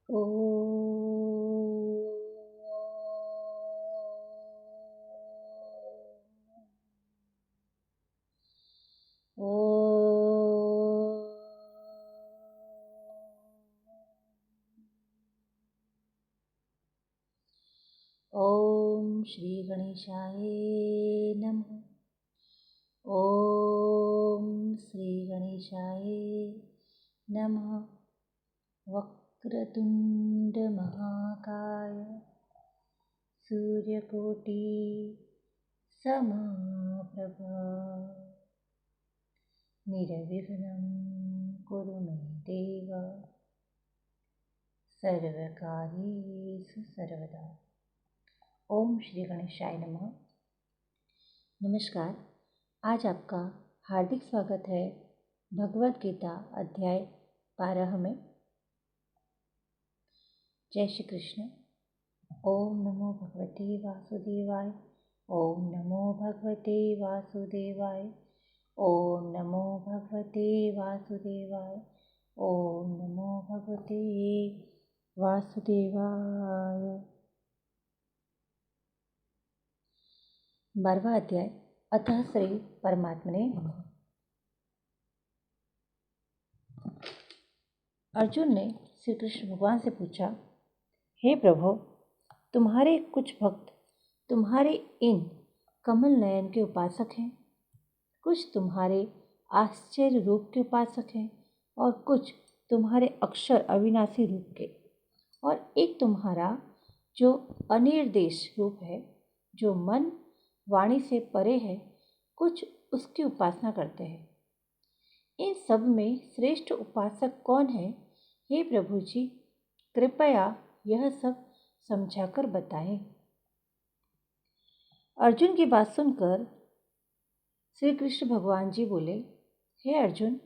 ॐ श्री गणेशाय नमः। ॐ श्री गणेशाय नमः। वक्रतुंड महाकाय सूर्यकोटि समप्रभा निर्विघ्नं कुरु मे देव सर्वकार्येषु सर्वदा। ओम श्री गणेशाय नमः। नमस्कार, आज आपका हार्दिक स्वागत है भगवद गीता अध्याय 12 में। जय श्री कृष्ण। ओम नमो भगवते वासुदेवाय। ओम नमो भगवते वासुदेवाय। ओम नमो भगवते वासुदेवाय। ओम नमो भगवते वासुदेवाय। 12वां अध्याय। अतः श्री परमात्मने नमः। अर्जुन ने श्री कृष्ण भगवान से पूछा, हे प्रभु, तुम्हारे कुछ भक्त तुम्हारे इन कमल नयन के उपासक हैं, कुछ तुम्हारे आश्चर्य रूप के उपासक हैं और कुछ तुम्हारे अक्षर अविनाशी रूप के, और एक तुम्हारा जो अनिर्देश रूप है, जो मन वाणी से परे है, कुछ उसकी उपासना करते हैं। इन सब में श्रेष्ठ उपासक कौन है? हे प्रभु जी, कृपया यह सब समझाकर बताएं। अर्जुन की बात सुनकर श्री कृष्ण भगवान जी बोले, हे अर्जुन,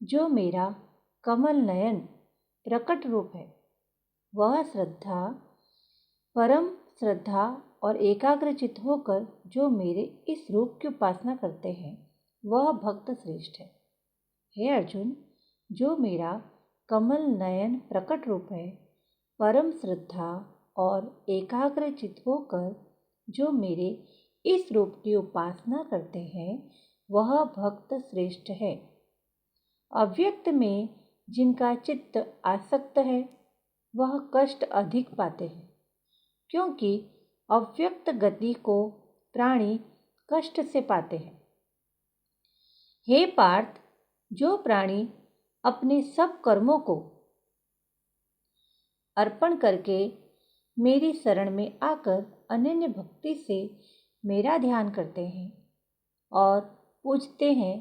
जो मेरा कमल नयन प्रकट रूप है, वह श्रद्धा, परम श्रद्धा और एकाग्रचित होकर जो मेरे इस रूप की उपासना करते हैं, वह भक्त श्रेष्ठ है। हे अर्जुन, जो मेरा कमल नयन प्रकट रूप है, परम श्रद्धा और एकाग्रचित होकर जो मेरे इस रूप की उपासना करते हैं, वह भक्त श्रेष्ठ है। अव्यक्त में जिनका चित्त आसक्त है, वह कष्ट अधिक पाते हैं, क्योंकि अव्यक्त गति को प्राणी कष्ट से पाते हैं। हे पार्थ, जो प्राणी अपने सब कर्मों को अर्पण करके मेरी शरण में आकर अनन्य भक्ति से मेरा ध्यान करते हैं और पूजते हैं,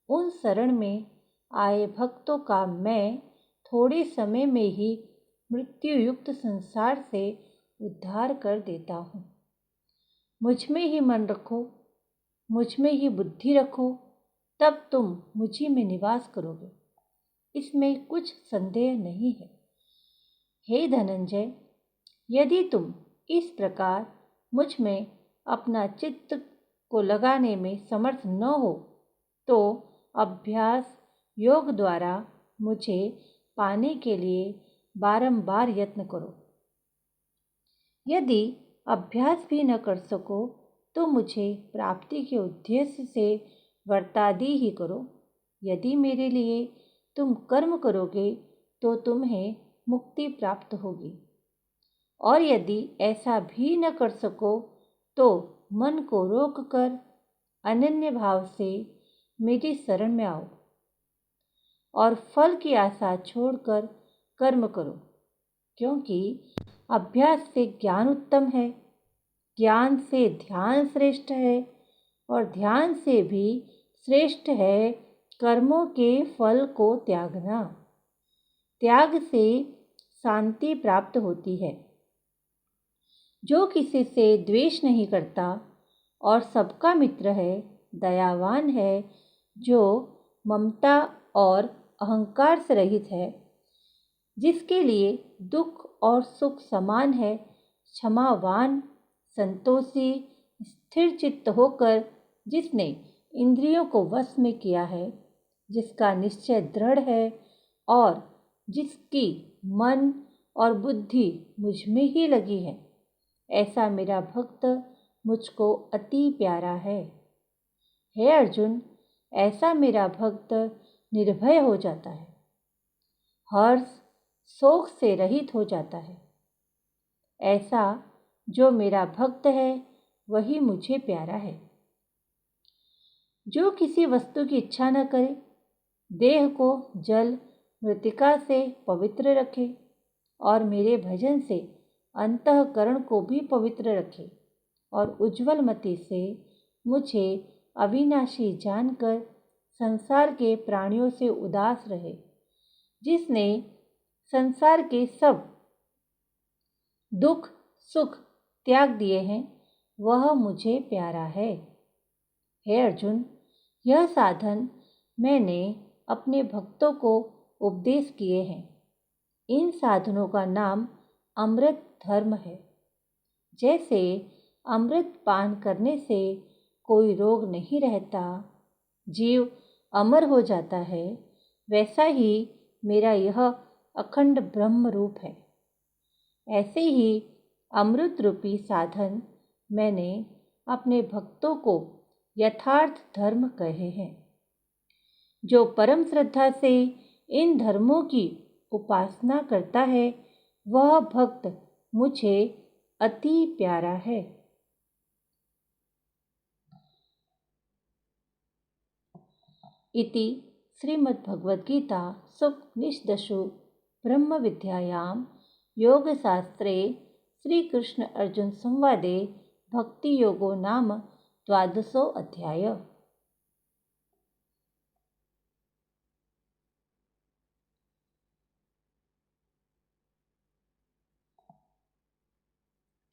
उन शरण में आए भक्तों का मैं थोड़े समय में ही मृत्युयुक्त संसार से उद्धार कर देता हूँ। मुझ में ही मन रखो, मुझ में ही बुद्धि रखो, तब तुम मुझी में निवास करोगे, इसमें कुछ संदेह नहीं है। हे धनंजय, यदि तुम इस प्रकार मुझ में अपना चित्त को लगाने में समर्थ न हो, तो अभ्यास योग द्वारा मुझे पाने के लिए बारंबार यत्न करो। यदि अभ्यास भी न कर सको, तो मुझे प्राप्ति के उद्देश्य से वर्तादी ही करो। यदि मेरे लिए तुम कर्म करोगे, तो तुम्हें मुक्ति प्राप्त होगी, और यदि ऐसा भी न कर सको, तो मन को रोककर अनन्य भाव से मेरी शरण में आओ और फल की आशा छोड़कर कर्म करो, क्योंकि अभ्यास से ज्ञान उत्तम है, ज्ञान से ध्यान श्रेष्ठ है, और ध्यान से भी श्रेष्ठ है कर्मों के फल को त्यागना। त्याग से शांति प्राप्त होती है। जो किसी से द्वेष नहीं करता और सबका मित्र है, दयावान है, जो ममता और अहंकार से रहित है, जिसके लिए दुख और सुख समान है, क्षमावान, संतोषी, स्थिर चित्त होकर जिसने इंद्रियों को वश में किया है, जिसका निश्चय दृढ़ है और जिसकी मन और बुद्धि मुझ में ही लगी है। ऐसा मेरा भक्त मुझको अति प्यारा है। हे अर्जुन, ऐसा मेरा भक्त निर्भय हो जाता है, हर्ष शोक से रहित हो जाता है। ऐसा जो मेरा भक्त है वही मुझे प्यारा है। जो किसी वस्तु की इच्छा न करे, देह को जल मृत्तिका से पवित्र रखे और मेरे भजन से अंतःकरण को भी पवित्र रखे और उज्ज्वल मति से मुझे अविनाशी जानकर संसार के प्राणियों से उदास रहे, जिसने संसार के सब दुख सुख त्याग दिए हैं, वह मुझे प्यारा है। हे अर्जुन, यह साधन मैंने अपने भक्तों को उपदेश किए हैं। इन साधनों का नाम अमृत धर्म है। जैसे अमृत पान करने से कोई रोग नहीं रहता, जीव अमर हो जाता है, वैसा ही मेरा यह अखंड ब्रह्म रूप है। ऐसे ही अमृत रूपी साधन मैंने अपने भक्तों को यथार्थ धर्म कहे हैं। जो परम श्रद्धा से इन धर्मों की उपासना करता है, वह भक्त मुझे अति प्यारा है। इति श्रीमद्भगवद्गीता सुपनिषदसु ब्रह्म विद्यायां योगशास्त्रे श्रीकृष्ण अर्जुन संवादे भक्ति योगो नाम 12 अध्याय।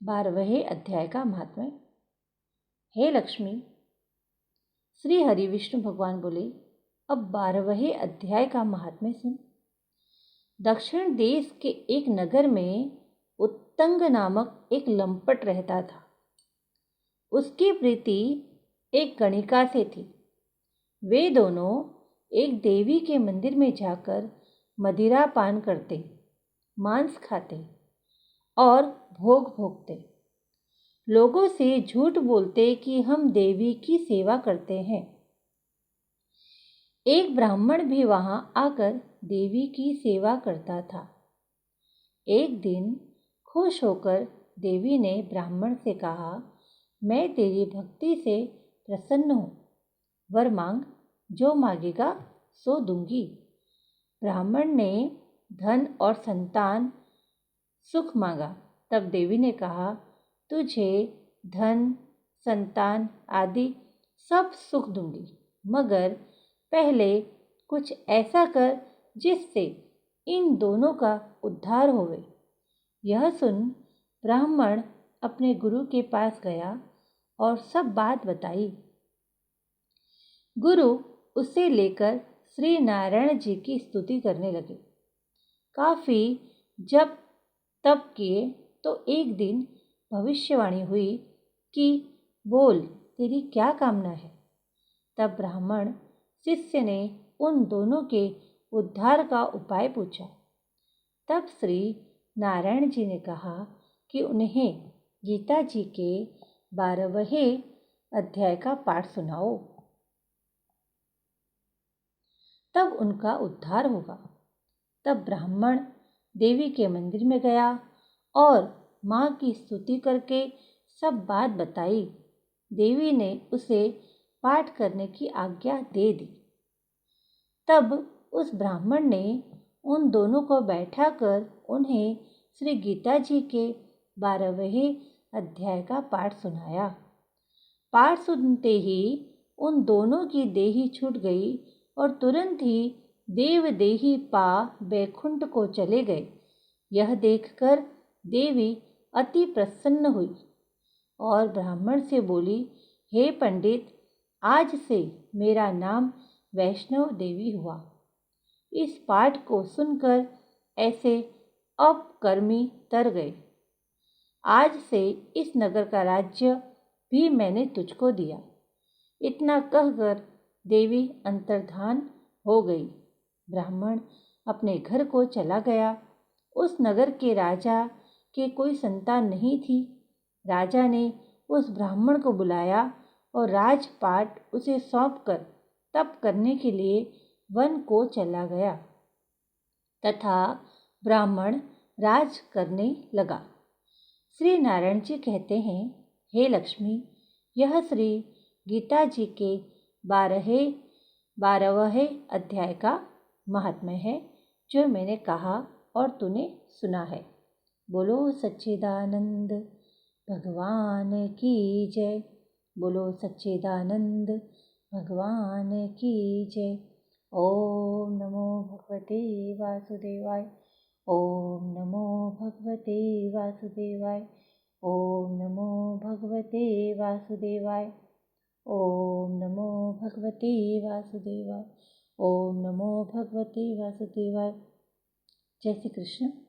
बारहवें अध्याय का महात्म्य। हे लक्ष्मी, श्री हरि विष्णु भगवान बोले, अब 12वें अध्याय का महात्म्य सुन। दक्षिण देश के एक नगर में उत्तंग नामक एक लंपट रहता था। उसकी प्रीति एक गणिका से थी। वे दोनों एक देवी के मंदिर में जाकर मदिरा पान करते, मांस खाते और भोग भोगते। लोगों से झूठ बोलते कि हम देवी की सेवा करते हैं। एक ब्राह्मण भी वहां आकर देवी की सेवा करता था। एक दिन खुश होकर देवी ने ब्राह्मण से कहा, मैं तेरी भक्ति से प्रसन्न हूँ, वर मांग, जो मांगेगा सो दूंगी। ब्राह्मण ने धन और संतान सुख मांगा। तब देवी ने कहा, तुझे धन संतान आदि सब सुख दूंगी, मगर पहले कुछ ऐसा कर जिससे इन दोनों का उद्धार होवे। यह सुन ब्राह्मण अपने गुरु के पास गया और सब बात बताई। गुरु उसे लेकर श्री नारायण जी की स्तुति करने लगे। काफी जब तप किए तो एक दिन भविष्यवाणी हुई कि बोल, तेरी क्या कामना है। तब ब्राह्मण शिष्य ने उन दोनों के उद्धार का उपाय पूछा। तब श्री नारायण जी ने कहा कि उन्हें गीता जी के 12वें अध्याय का पाठ सुनाओ, तब उनका उद्धार होगा। तब ब्राह्मण देवी के मंदिर में गया और माँ की स्तुति करके सब बात बताई। देवी ने उसे पाठ करने की आज्ञा दे दी। तब उस ब्राह्मण ने उन दोनों को बैठाकर उन्हें श्री गीता जी के 12वें अध्याय का पाठ सुनाया। पाठ सुनते ही उन दोनों की देही छूट गई और तुरंत ही देव देही पा बैकुंठ को चले गए। यह देखकर देवी अति प्रसन्न हुई और ब्राह्मण से बोली, हे पंडित, आज से मेरा नाम वैष्णव देवी हुआ। इस पाठ को सुनकर ऐसे अपकर्मी तर गए। आज से इस नगर का राज्य भी मैंने तुझको दिया। इतना कहकर देवी अंतर्धान हो गई। ब्राह्मण अपने घर को चला गया उस नगर के राजा के कोई संतान नहीं थी। राजा ने उस ब्राह्मण को बुलाया और राजपाट उसे सौंपकर तप करने के लिए वन को चला गया तथा ब्राह्मण राज करने लगा। श्री नारायण जी कहते हैं, हे लक्ष्मी, यह श्री गीता जी के 12वें अध्याय का महात्म्य है जो मैंने कहा और तूने सुना है। बोलो सच्चिदानंद भगवान की जय। बोलो सच्चिदानंद भगवान की जय। ओम नमो भगवते वासुदेवाय। ओम नमो भगवते वासुदेवाय। ओम नमो भगवते वासुदेवाय। ओम नमो भगवते वासुदेवाय। ओम नमो भगवते वासुदेवाय। जय श्री कृष्ण।